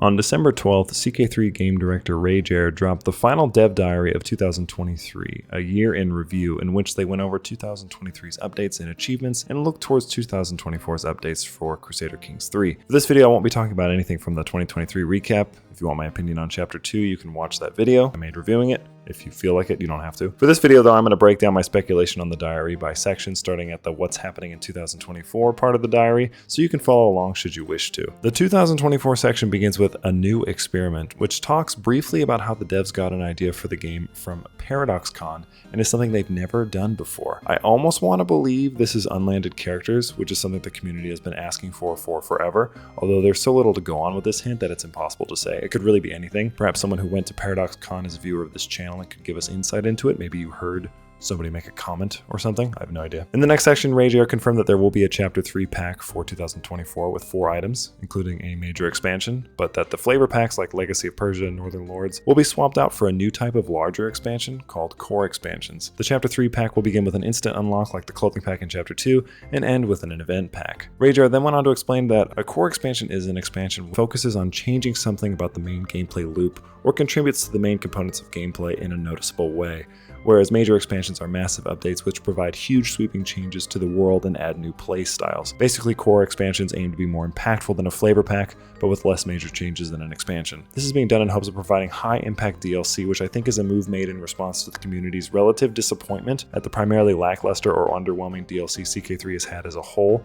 On December 12th, CK3 game director RageAir dropped the final dev diary of 2023, a year in review in which they went over 2023's updates and achievements and looked towards 2024's updates for Crusader Kings 3. For this video, I won't be talking about anything from the 2023 recap. If you want my opinion on Chapter 2, you can watch that video I made reviewing it. If you feel like it, you don't have to. For this video though, I'm going to break down my speculation on the diary by section, starting at the what's happening in 2024 part of the diary, so you can follow along should you wish to. The 2024 section begins with a new experiment, which talks briefly about how the devs got an idea for the game from ParadoxCon, and is something they've never done before. I almost want to believe this is unlanded characters, which is something the community has been asking for forever, although there's so little to go on with this hint that it's impossible to say. It could really be anything. Perhaps someone who went to ParadoxCon as a viewer of this channel and could give us insight into it. Maybe you heard somebody make a comment or something. I have no idea. In the next section, RageAir confirmed that there will be a Chapter 3 pack for 2024 with 4 items, including a major expansion, but that the flavor packs like Legacy of Persia and Northern Lords will be swapped out for a new type of larger expansion called core expansions. The Chapter 3 pack will begin with an instant unlock like the clothing pack in Chapter 2 and end with an event pack. RageAir then went on to explain that a core expansion is an expansion that focuses on changing something about the main gameplay loop or contributes to the main components of gameplay in a noticeable way, whereas major expansions are massive updates which provide huge sweeping changes to the world and add new play styles. Basically, core expansions aim to be more impactful than a flavor pack, but with less major changes than an expansion. This is being done in hopes of providing high impact DLC, which I think is a move made in response to the community's relative disappointment at the primarily lackluster or underwhelming DLC CK3 has had as a whole,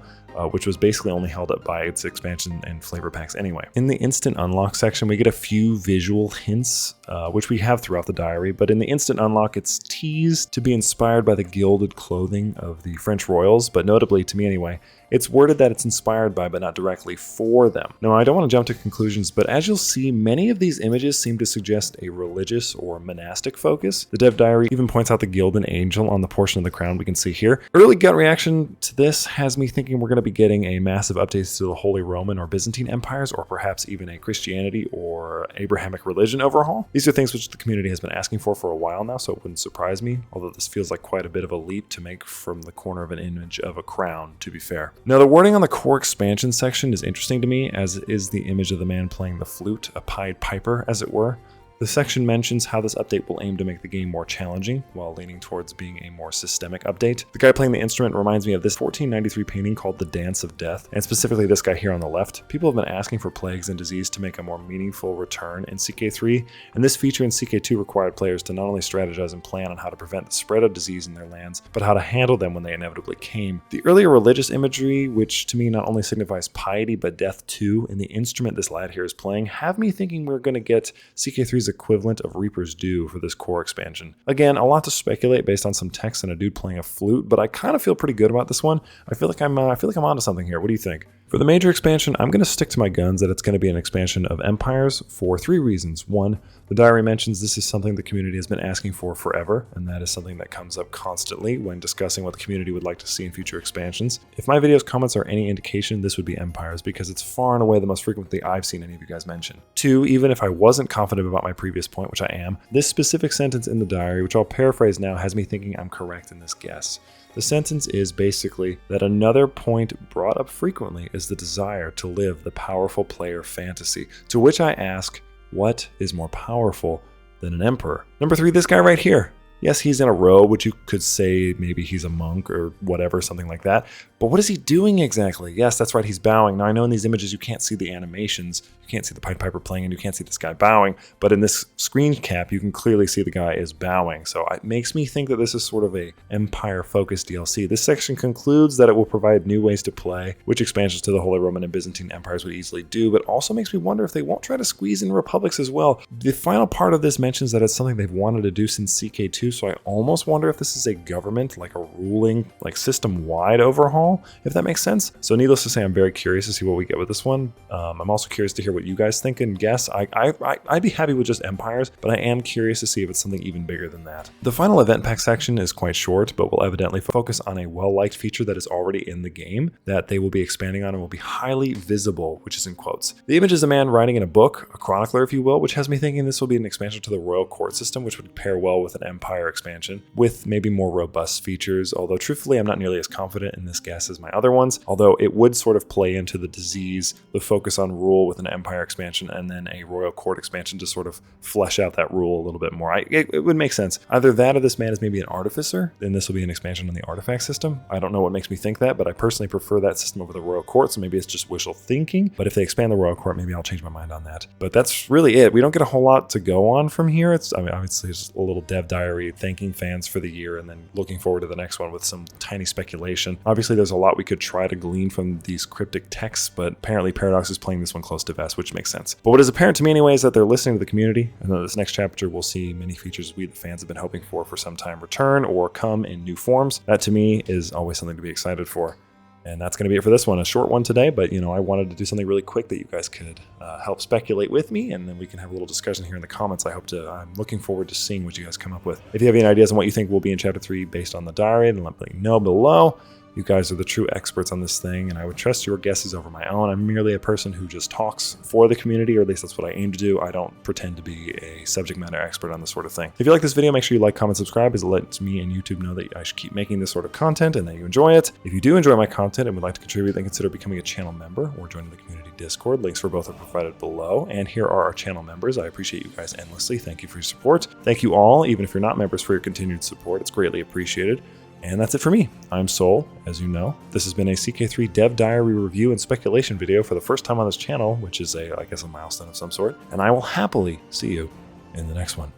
which was basically only held up by its expansion and flavor packs anyway. In the instant unlock section, we get a few visual hints, which we have throughout the diary, but in the instant unlock, it's teased to be inspired by the gilded clothing of the French royals, but notably, to me anyway, it's worded that it's inspired by, but not directly for them. Now, I don't want to jump to conclusions, but as you'll see, many of these images seem to suggest a religious or monastic focus. The dev diary even points out the gilded angel on the portion of the crown we can see here. Early gut reaction to this has me thinking we're going to be getting a massive update to the Holy Roman or Byzantine empires, or perhaps even a Christianity or Abrahamic religion overhaul. These are things which the community has been asking for a while now, so it wouldn't surprise me, although this feels like quite a bit of a leap to make from the corner of an image of a crown, to be fair. Now, the wording on the core expansion section is interesting to me, as is the image of the man playing the flute, a Pied Piper, as it were. The section mentions how this update will aim to make the game more challenging, while leaning towards being a more systemic update. The guy playing the instrument reminds me of this 1493 painting called The Dance of Death, and specifically this guy here on the left. People have been asking for plagues and disease to make a more meaningful return in CK3, and this feature in CK2 required players to not only strategize and plan on how to prevent the spread of disease in their lands, but how to handle them when they inevitably came. The earlier religious imagery, which to me not only signifies piety but death too, in the instrument this lad here is playing, have me thinking we're going to get CK3's equivalent of Reaper's Due for this core expansion. Again, a lot to speculate based on some text and a dude playing a flute, but I kind of feel pretty good about this one. I feel like I'm onto something here. What do you think? For the major expansion, I'm going to stick to my guns that it's going to be an expansion of empires for 3 reasons. 1, the diary mentions this is something the community has been asking for forever, and that is something that comes up constantly when discussing what the community would like to see in future expansions. If my video's comments are any indication, this would be empires, because it's far and away the most frequently I've seen any of you guys mention. 2, even if I wasn't confident about my previous point, which I am, this specific sentence in the diary, which I'll paraphrase now, has me thinking I'm correct in this guess. The sentence is basically that another point brought up frequently is the desire to live the powerful player fantasy, to which I ask, what is more powerful than an emperor? Number 3, this guy right here. Yes, he's in a robe, which you could say maybe he's a monk or whatever, something like that. But what is he doing exactly? Yes, that's right, he's bowing. Now, I know in these images you can't see the animations. You can't see the Pied Piper playing and you can't see this guy bowing. But in this screen cap, you can clearly see the guy is bowing. So it makes me think that this is sort of a Empire-focused DLC. This section concludes that it will provide new ways to play, which expansions to the Holy Roman and Byzantine empires would easily do, but also makes me wonder if they won't try to squeeze in republics as well. The final part of this mentions that it's something they've wanted to do since CK2, so I almost wonder if this is a government, like a ruling, like system-wide overhaul, if that makes sense. So needless to say, I'm very curious to see what we get with this one. I'm also curious to hear what you guys think and guess. I'd be happy with just empires, but I am curious to see if it's something even bigger than that. The final event pack section is quite short, but will evidently focus on a well-liked feature that is already in the game that they will be expanding on and will be highly visible, which is in quotes. The image is a man writing in a book, a chronicler if you will, which has me thinking this will be an expansion to the royal court system, which would pair well with an empire Empire expansion with maybe more robust features, although truthfully I'm not nearly as confident in this guess as my other ones, although it would sort of play into the disease, the focus on rule with an Empire expansion and then a Royal Court expansion to sort of flesh out that rule a little bit more. It would make sense. Either that or this man is maybe an artificer, then this will be an expansion on the artifact system. I don't know what makes me think that, but I personally prefer that system over the Royal Court, so maybe it's just wishful thinking. But if they expand the Royal Court, maybe I'll change my mind on that. But that's really it. We don't get a whole lot to go on from here. Obviously it's just a little dev diary thanking fans for the year and then looking forward to the next one with some tiny speculation. Obviously there's a lot we could try to glean from these cryptic texts, but apparently Paradox is playing this one close to vest, which makes sense. But what is apparent to me anyway is that they're listening to the community, and that this next chapter will see many features we the fans have been hoping for some time return or come in new forms. That to me is always something to be excited for. And that's going to be it for this one. A short one today, but I wanted to do something really quick that you guys could help speculate with me, and then we can have a little discussion here in the comments. I'm looking forward to seeing what you guys come up with. If you have any ideas on what you think will be in Chapter 3 based on the diary, then let me know below. You guys are the true experts on this thing, and I would trust your guesses over my own. I'm merely a person who just talks for the community, or at least that's what I aim to do. I don't pretend to be a subject matter expert on this sort of thing. If you like this video, make sure you like, comment, subscribe, as it lets me and YouTube know that I should keep making this sort of content and that you enjoy it. If you do enjoy my content and would like to contribute, then consider becoming a channel member or joining the community Discord. Links for both are provided below. And here are our channel members. I appreciate you guys endlessly. Thank you for your support. Thank you all, even if you're not members, for your continued support. It's greatly appreciated. And that's it for me. I'm Soul, as you know. This has been a CK3 Dev Diary review and speculation video for the first time on this channel, which is I guess a milestone of some sort. And I will happily see you in the next one.